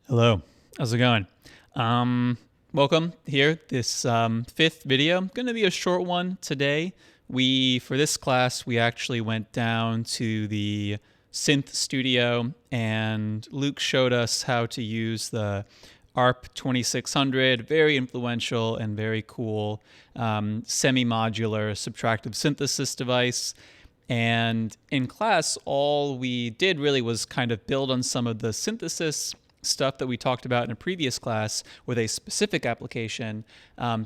Hello, how's it going? Welcome here. This fifth video, going to be a short one today. For this class, we actually went down to the synth studio and Luke showed us how to use the ARP 2600, very influential and very cool semi-modular subtractive synthesis device. And in class, all we did really was kind of build on some of the synthesis stuff that we talked about in a previous class with a specific application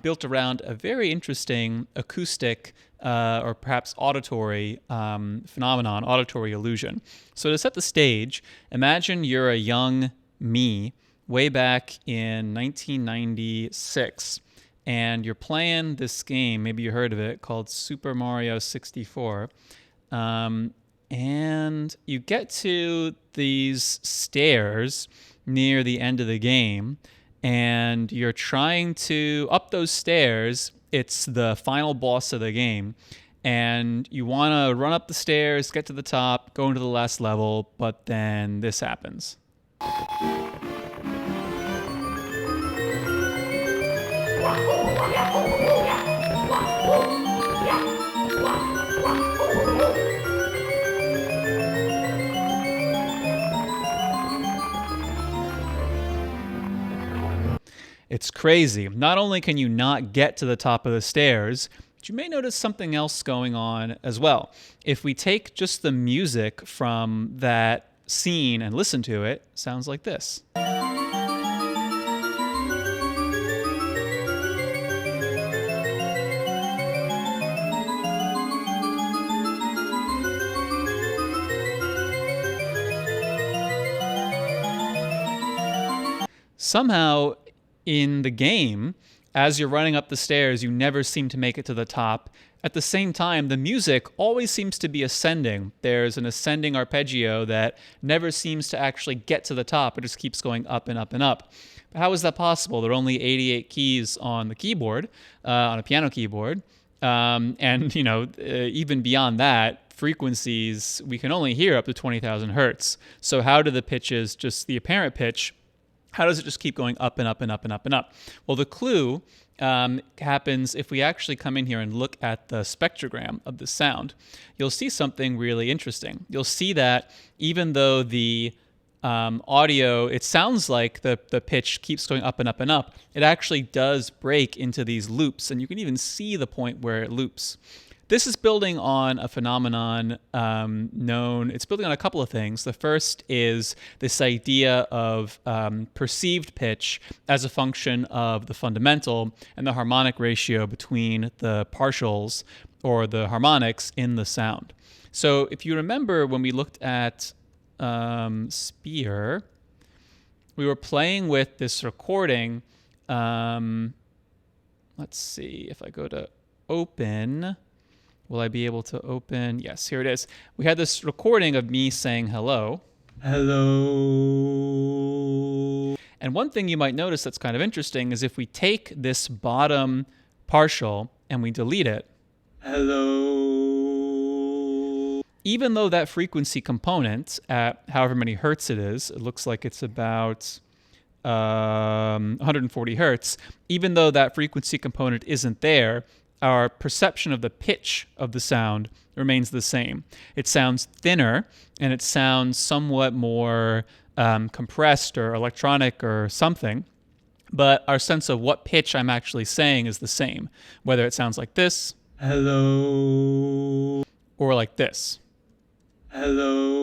built around a very interesting acoustic or perhaps auditory phenomenon, auditory illusion. So to set the stage, imagine you're a young me way back in 1996 and you're playing this game, maybe you heard of it, called Super Mario 64. And you get to these stairs near the end of the game, and you're trying to up those stairs. It's the final boss of the game, and you want to run up the stairs, get to the top, go into the last level, but then this happens. It's crazy. Not only can you not get to the top of the stairs, but you may notice something else going on as well. If we take just the music from that scene and listen to it, it sounds like this. Somehow, in the game, as you're running up the stairs, you never seem to make it to the top. At the same time, the music always seems to be ascending. There's an ascending arpeggio that never seems to actually get to the top. It just keeps going up and up and up. But how is that possible? There are only 88 keys on the keyboard, on a piano keyboard. And, even beyond that, frequencies, we can only hear up to 20,000 hertz. So how do the pitches, just the apparent pitch, how does it just keep going up and up and up and up and up? Well, the clue happens if we actually come in here and look at the spectrogram of the sound. You'll see something really interesting. You'll see that even though the audio, it sounds like the pitch keeps going up and up and up, it actually does break into these loops, and you can even see the point where it loops. This is building on a phenomenon it's building on a couple of things. The first is this idea of perceived pitch as a function of the fundamental and the harmonic ratio between the partials or the harmonics in the sound. So if you remember when we looked at Spear, we were playing with this recording. Let's see if I go to open. Will I be able to open? Yes, here it is. We had this recording of me saying hello. Hello. And one thing you might notice that's kind of interesting is if we take this bottom partial and we delete it. Hello. Even though that frequency component at however many hertz it is, it looks like it's about 140 hertz. Even though that frequency component isn't there, our perception of the pitch of the sound remains the same. It sounds thinner, and it sounds somewhat more compressed or electronic or something, but our sense of what pitch I'm actually saying is the same, whether it sounds like this, hello, or like this, hello.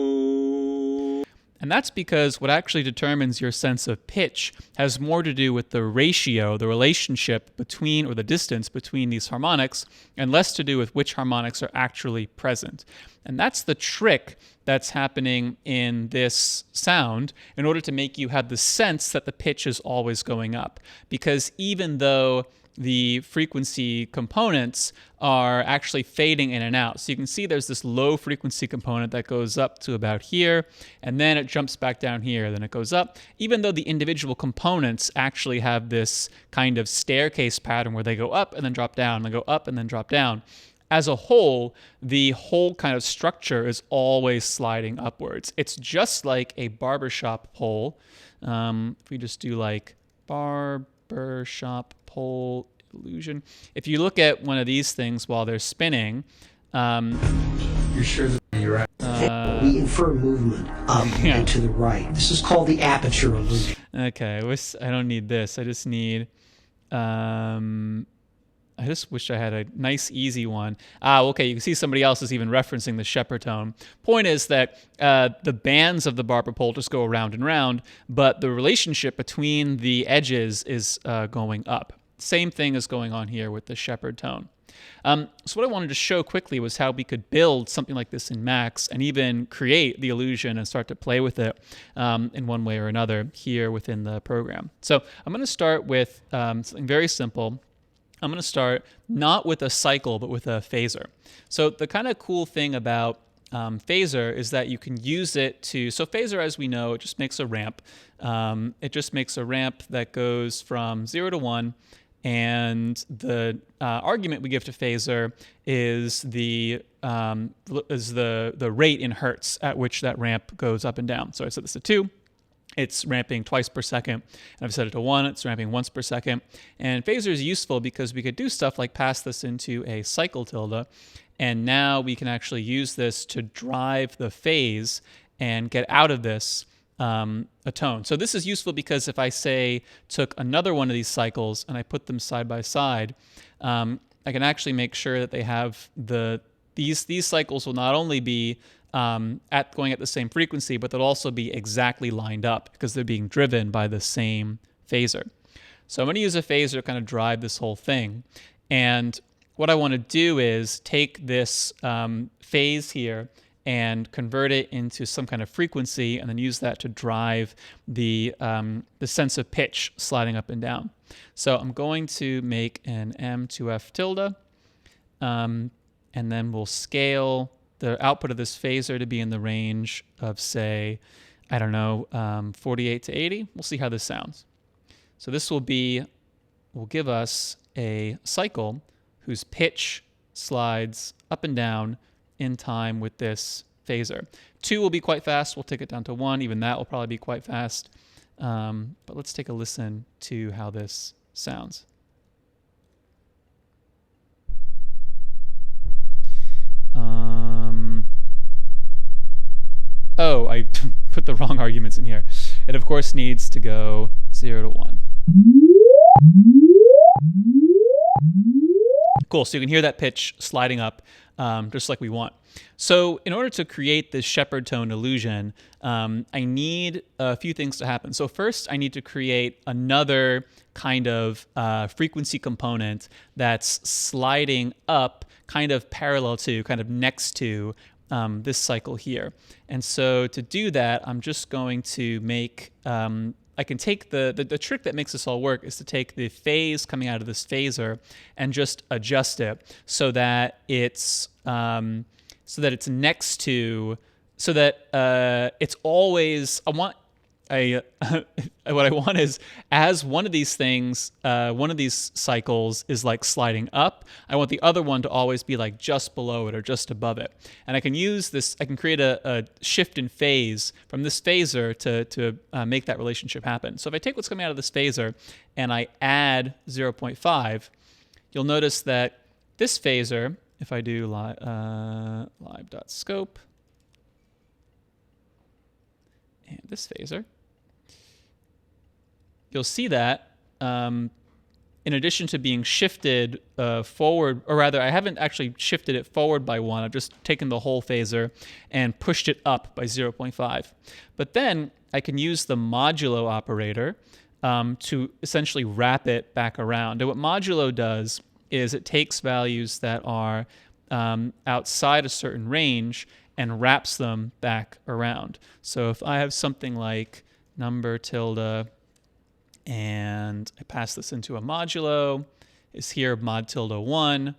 And that's because what actually determines your sense of pitch has more to do with the ratio, the relationship between, or the distance between these harmonics, and less to do with which harmonics are actually present. And that's the trick that's happening in this sound in order to make you have the sense that the pitch is always going up. Because even though the frequency components are actually fading in and out. So you can see there's this low frequency component that goes up to about here, and then it jumps back down here, then it goes up, even though the individual components actually have this kind of staircase pattern where they go up and then drop down, they go up and then drop down. as a whole, the whole kind of structure is always sliding upwards. It's just like a barbershop pole. If we just do like barbershop pole illusion. If you look at one of these things while they're spinning, you're sure that you're right. We infer movement up and to the right. This is called the aperture illusion. Okay, I don't need this. I just need, I just wish I had a nice, easy one. Okay, you can see somebody else is even referencing the Shepard tone. Point is that the bands of the barber pole just go around and round, but the relationship between the edges is going up. Same thing is going on here with the Shepard tone. So what I wanted to show quickly was how we could build something like this in Max and even create the illusion and start to play with it in one way or another here within the program. So I'm going to start with something very simple. I'm going to start not with a cycle, but with a phaser. So the kind of cool thing about phaser is that you can use it to, so phaser, as we know, it just makes a ramp. It just makes a ramp that goes from 0 to 1. And the argument we give to phaser is the rate in hertz at which that ramp goes up and down. So I set this to 2. It's ramping twice per second. And I've set it to 1. It's ramping once per second. And phaser is useful because we could do stuff like pass this into a cycle tilde. And now we can actually use this to drive the phase and get out of this a tone. So this is useful because if I say took another one of these cycles and I put them side by side, I can actually make sure that they have these cycles will not only be going at the same frequency, but they'll also be exactly lined up because they're being driven by the same phaser. So I'm going to use a phaser to kind of drive this whole thing. And what I want to do is take this phase here and convert it into some kind of frequency, and then use that to drive the sense of pitch sliding up and down. So I'm going to make an M2F tilde, and then we'll scale the output of this phaser to be in the range of, say, I don't know, 48 to 80. We'll see how this sounds. So this will give us a cycle whose pitch slides up and down in time with this phaser. 2 will be quite fast. We'll take it down to 1. Even that will probably be quite fast. But let's take a listen to how this sounds. Oh, I put the wrong arguments in here. It, of course, needs to go 0 to 1. Cool, so you can hear that pitch sliding up just like we want. So in order to create this Shepard tone illusion, I need a few things to happen. So first, I need to create another kind of frequency component that's sliding up kind of parallel to, kind of next to this cycle here. And so to do that, I'm just going to make, I can take the trick that makes this all work is to take the phase coming out of this phaser and just adjust it so that it's next to, so that it's always, what I want is, as one of these things, one of these cycles is like sliding up, I want the other one to always be like just below it or just above it. And I can use this, I can create a shift in phase from this phaser to make that relationship happen. So if I take what's coming out of this phaser and I add 0.5, you'll notice that this phaser, if I do live.scope, and this phaser, you'll see that in addition to being shifted forward, or rather I haven't actually shifted it forward by 1, I've just taken the whole phaser and pushed it up by 0.5. But then I can use the modulo operator to essentially wrap it back around. And what modulo does is it takes values that are outside a certain range and wraps them back around. So if I have something like number tilde, and I pass this into a modulo, is here mod tilde 1.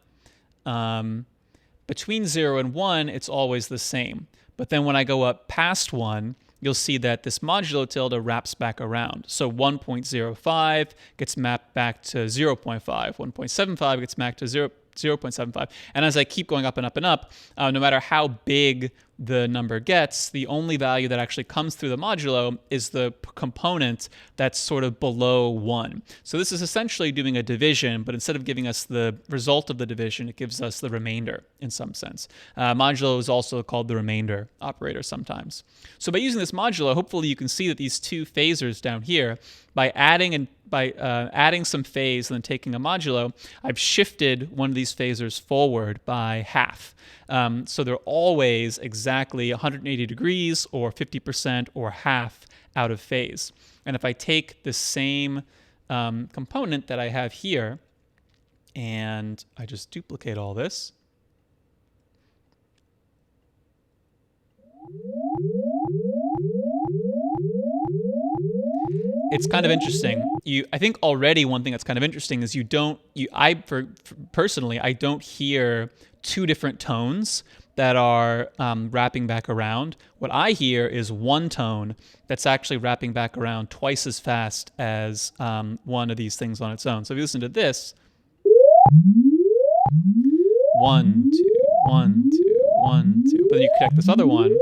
Between 0 and 1, it's always the same. But then when I go up past 1, you'll see that this modulo tilde wraps back around. So 1.05 gets mapped back to 0.5. 1.75 gets mapped to 0.75. And as I keep going up and up and up, no matter how big the number gets, the only value that actually comes through the modulo is the component that's sort of below 1. So this is essentially doing a division, but instead of giving us the result of the division, it gives us the remainder in some sense. Modulo is also called the remainder operator sometimes. So by using this modulo, hopefully you can see that these two phasors down here, by adding some phase and then taking a modulo, I've shifted one of these phasors forward by half. So they're always exactly 180 degrees or 50% or half out of phase. And if I take the same component that I have here and I just duplicate all this, it's kind of interesting. I think already one thing that's kind of interesting is personally, I don't hear two different tones that are wrapping back around. What I hear is one tone that's actually wrapping back around twice as fast as one of these things on its own. So if you listen to this, 1, 2, 1, 2, 1, 2, but then you connect this other one,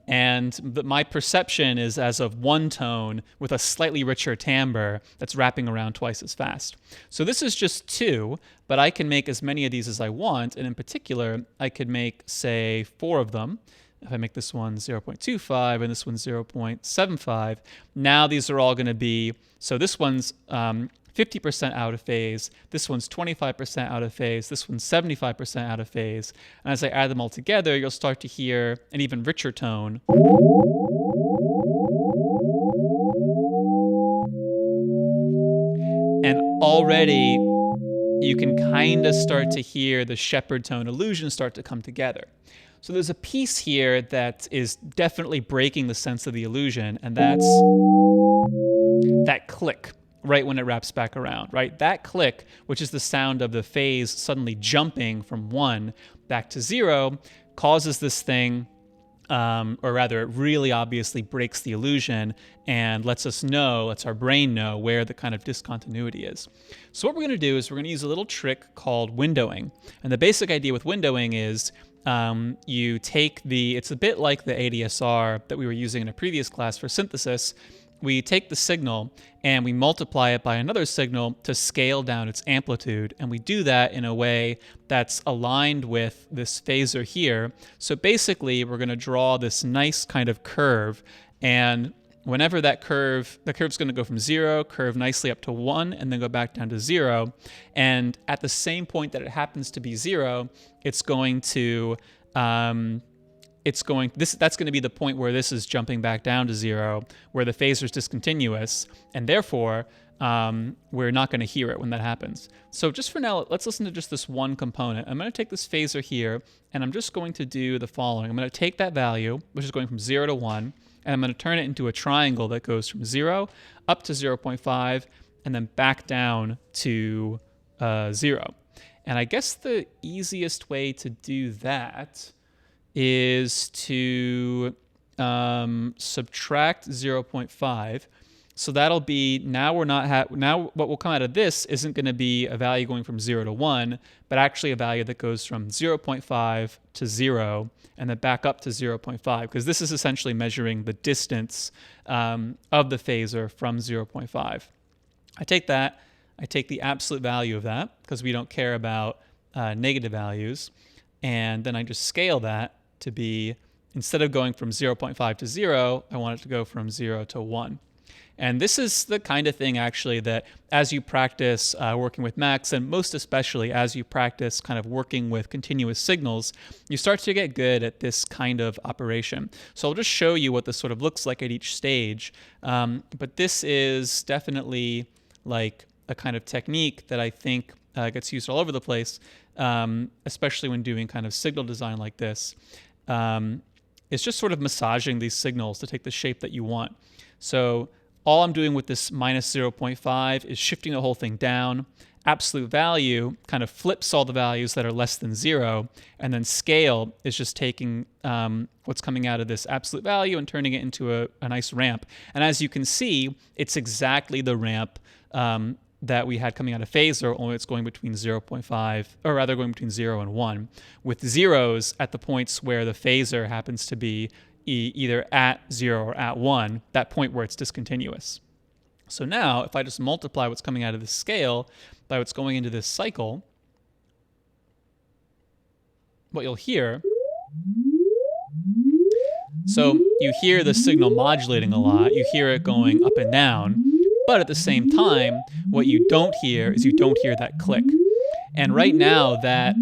and my perception is as of one tone with a slightly richer timbre that's wrapping around twice as fast. So this is just 2, but I can make as many of these as I want, and in particular, I could make, say, 4 of them. If I make this one 0.25 and this one 0.75, now these are all going to be, so this one's 50% out of phase, this one's 25% out of phase, this one's 75% out of phase. And as I add them all together, you'll start to hear an even richer tone. And already you can kind of start to hear the Shepard tone illusion start to come together. So there's a piece here that is definitely breaking the sense of the illusion, and that's that click right when it wraps back around, right? That click, which is the sound of the phase suddenly jumping from 1 back to 0, causes this thing, or rather it really obviously breaks the illusion and lets our brain know where the kind of discontinuity is. So what we're going to do is we're going to use a little trick called windowing. And the basic idea with windowing is you take it's a bit like the ADSR that we were using in a previous class for synthesis. We take the signal and we multiply it by another signal to scale down its amplitude. And we do that in a way that's aligned with this phasor here. So basically, we're going to draw this nice kind of curve. And whenever the curve's going to go from 0, curve nicely up to 1, and then go back down to 0. And at the same point that it happens to be 0, it's going to... that's going to be the point where this is jumping back down to 0, where the phasor is discontinuous, and therefore we're not going to hear it when that happens. So just for now, let's listen to just this one component. I'm going to take this phasor here, and I'm just going to do the following. I'm going to take that value, which is going from 0 to 1, and I'm going to turn it into a triangle that goes from 0 up to 0.5, and then back down to 0. And I guess the easiest way to do that is to subtract 0.5. So that'll be, now what will come out of this isn't going to be a value going from 0 to 1, but actually a value that goes from 0.5 to 0 and then back up to 0.5, because this is essentially measuring the distance of the phasor from 0.5. I take that, I take the absolute value of that, because we don't care about negative values, and then I just scale that to be, instead of going from 0.5 to 0, I want it to go from 0 to 1. And this is the kind of thing, actually, that as you practice working with Macs, and most especially as you practice kind of working with continuous signals, you start to get good at this kind of operation. So I'll just show you what this sort of looks like at each stage. But this is definitely like a kind of technique that I think gets used all over the place, especially when doing kind of signal design like this. It's just sort of massaging these signals to take the shape that you want. So all I'm doing with this minus 0.5 is shifting the whole thing down. Absolute value kind of flips all the values that are less than 0, and then scale is just taking what's coming out of this absolute value and turning it into a nice ramp. And as you can see, it's exactly the ramp that we had coming out of phaser, only it's going between 0.5, or rather going between 0 and 1, with zeros at the points where the phaser happens to be either at 0 or at 1, that point where it's discontinuous. So now, if I just multiply what's coming out of this scale by what's going into this cycle, what you'll hear, so you hear the signal modulating a lot, you hear it going up and down, but at the same time, what you don't hear is you don't hear that click. And right now, that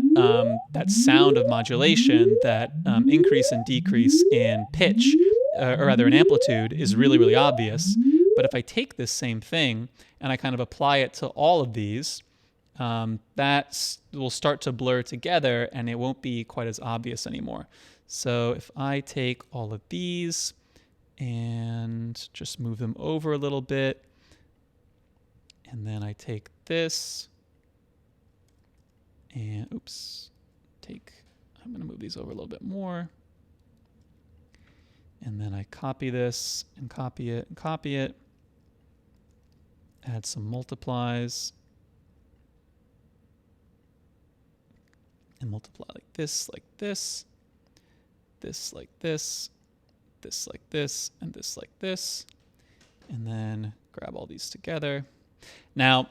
sound of modulation, that increase and decrease in pitch, or rather in amplitude, is really, really obvious. But if I take this same thing and I kind of apply it to all of these, that will start to blur together and it won't be quite as obvious anymore. So if I take all of these and just move them over a little bit, and then I take this and, I'm going to move these over a little bit more. And then I copy this and copy it and copy it. Add some multiplies. And multiply like this, this like this, this like this, and this like this. And then grab all these together. Now,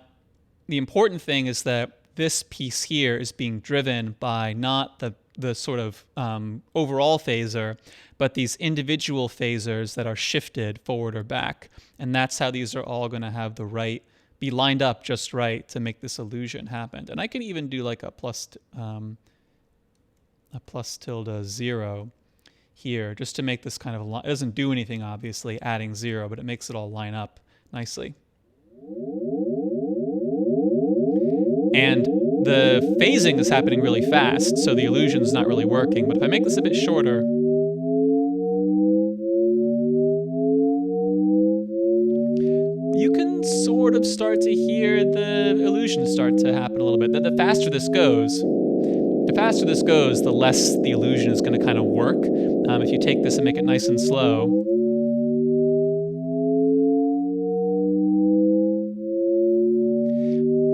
the important thing is that this piece here is being driven by not the sort of overall phaser, but these individual phasers that are shifted forward or back. And that's how these are all going to have be lined up just right to make this illusion happen. And I can even do like a plus tilde 0 here, just to make this kind of, it doesn't do anything obviously adding 0, but it makes it all line up nicely. And the phasing is happening really fast, so the illusion's not really working. But if I make this a bit shorter, you can sort of start to hear the illusion start to happen a little bit. The faster this goes, the less the illusion is going to kind of work. If you take this and make it nice and slow,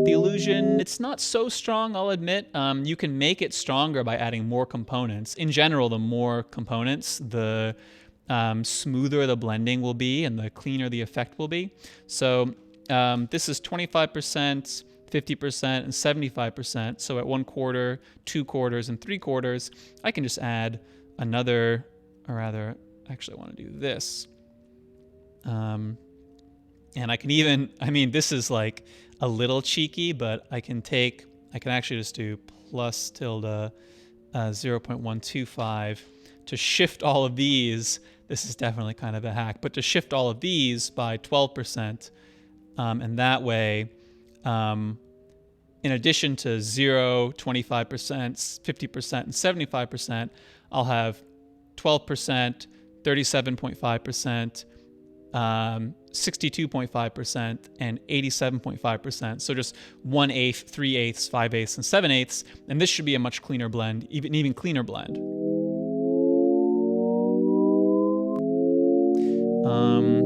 the illusion, it's not so strong, I'll admit. You can make it stronger by adding more components. In general, the more components, the smoother the blending will be and the cleaner the effect will be. So this is 25%, 50%, and 75%. So at 1/4, 2/4, and 3/4, I can just add another, or rather, actually I want to do this. And I can even, this is like a little cheeky, but I can actually just do plus tilde 0.125 to shift all of these. This is definitely kind of a hack, but to shift all of these by 12%. And that way, in addition to 0, 25%, 50%, and 75%, I'll have 12%, 37.5%, 62.5%, and 87.5%. So just 1/8, 3/8, 5/8, and 7/8. And this should be a much cleaner blend, even cleaner blend.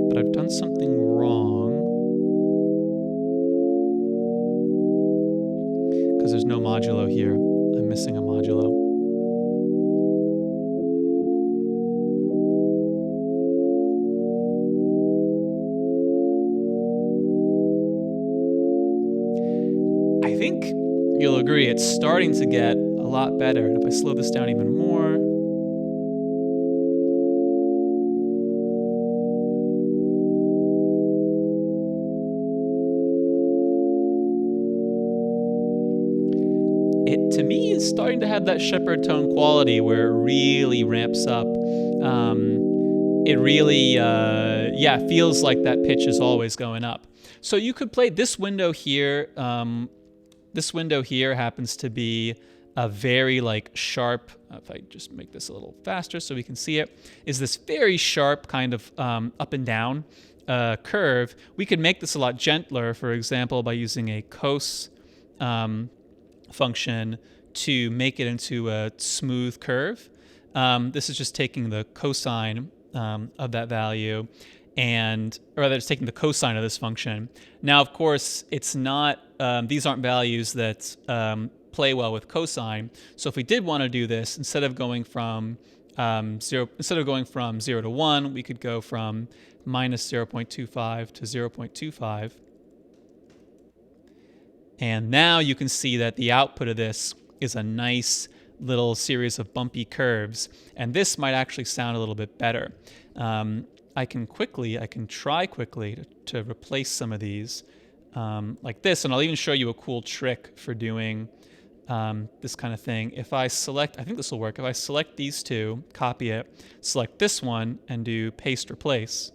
But I've done something wrong. Because there's no modulo here. I'm missing a modulo. I think you'll agree it's starting to get a lot better. And if I slow this down even more, it, to me, is starting to have that Shepard tone quality where it really ramps up. It really, feels like that pitch is always going up. So you could play this window here. This window here happens to be a very sharp, if I just make this a little faster so we can see it, is this very sharp kind of up and down curve. We could make this a lot gentler, for example, by using a cos function to make it into a smooth curve. This is just taking the cosine of that value and or rather it's taking the cosine of this function. Now, of course, it's not, these aren't values that play well with cosine. So if we did want to do this, instead of going from 0 to 1, we could go from minus 0.25 to 0.25. And now you can see that the output of this is a nice little series of bumpy curves. And this might actually sound a little bit better. I can try quickly to replace some of these like this. And I'll even show you a cool trick for doing this kind of thing. If I select, I think this will work. If I select these two, copy it, select this one, and do paste replace.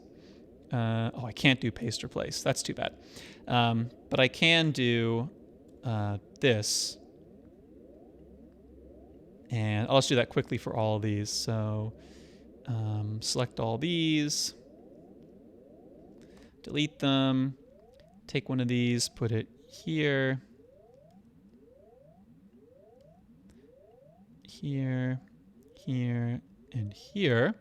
Oh, I can't do paste replace. That's too bad. But I can do this. And I'll just do that quickly for all of these. So select all these, delete them, take one of these, put it here, here, here, and here.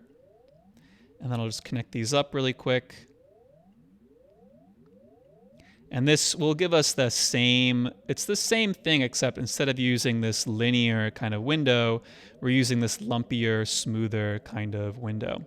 And then I'll just connect these up really quick. And this will give us the same, it's the same thing, except instead of using this linear kind of window, we're using this lumpier, smoother kind of window.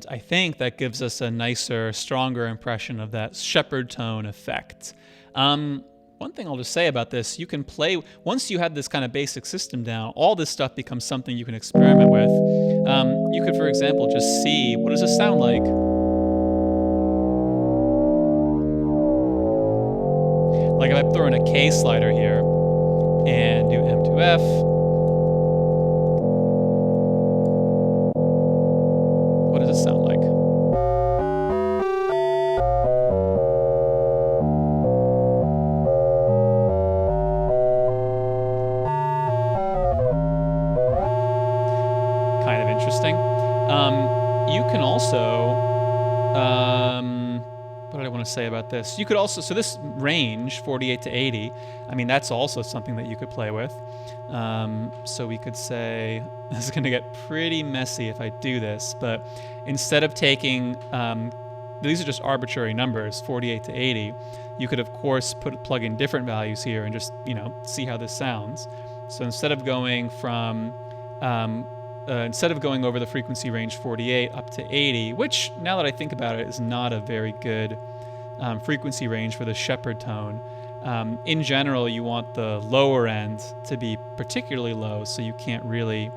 I think that gives us a nicer, stronger impression of that Shepard tone effect. One thing I'll just say about this, you can play, once you have this kind of basic system down, all this stuff becomes something you can experiment with. You could, for example, just see, what does this sound like? Like if I throw in a K slider here and do M2F, what does it sound like? Kind of interesting. You can also, what did I want to say about this? You could also, so this range, 48 to 80, I mean, that's also something that you could play with. So we could say, this is going to get pretty messy if I do this, but instead of taking, these are just arbitrary numbers, 48 to 80, you could, of course, plug in different values here and just, see how this sounds. So instead of going from, instead of going over the frequency range 48 up to 80, which, now that I think about it, is not a very good frequency range for the Shepard tone. In general, you want the lower end to be particularly low, so you can't really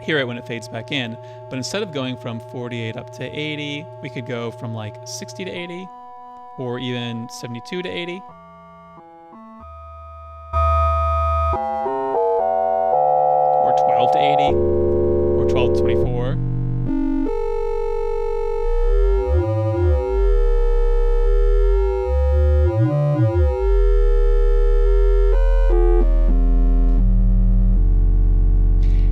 hear it when it fades back in. But instead of going from 48 up to 80, we could go from like 60 to 80, or even 72 to 80. Or 12 to 80, or 12 to 24.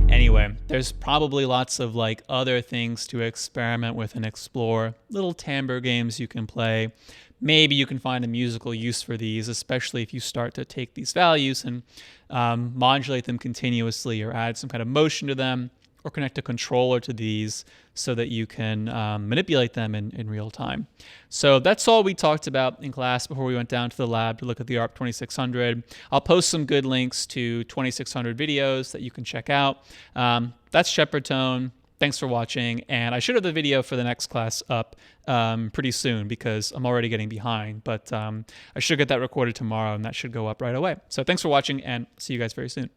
Anyway, there's probably lots of like other things to experiment with and explore. Little timbre games you can play. Maybe you can find a musical use for these, especially if you start to take these values and modulate them continuously, or add some kind of motion to them, or connect a controller to these so that you can manipulate them in real time. So that's all we talked about in class before we went down to the lab to look at the ARP 2600. I'll post some good links to 2600 videos that you can check out. That's Shepard tone. Thanks for watching, and I should have the video for the next class up pretty soon because I'm already getting behind, but I should get that recorded tomorrow and that should go up right away. So thanks for watching, and see you guys very soon.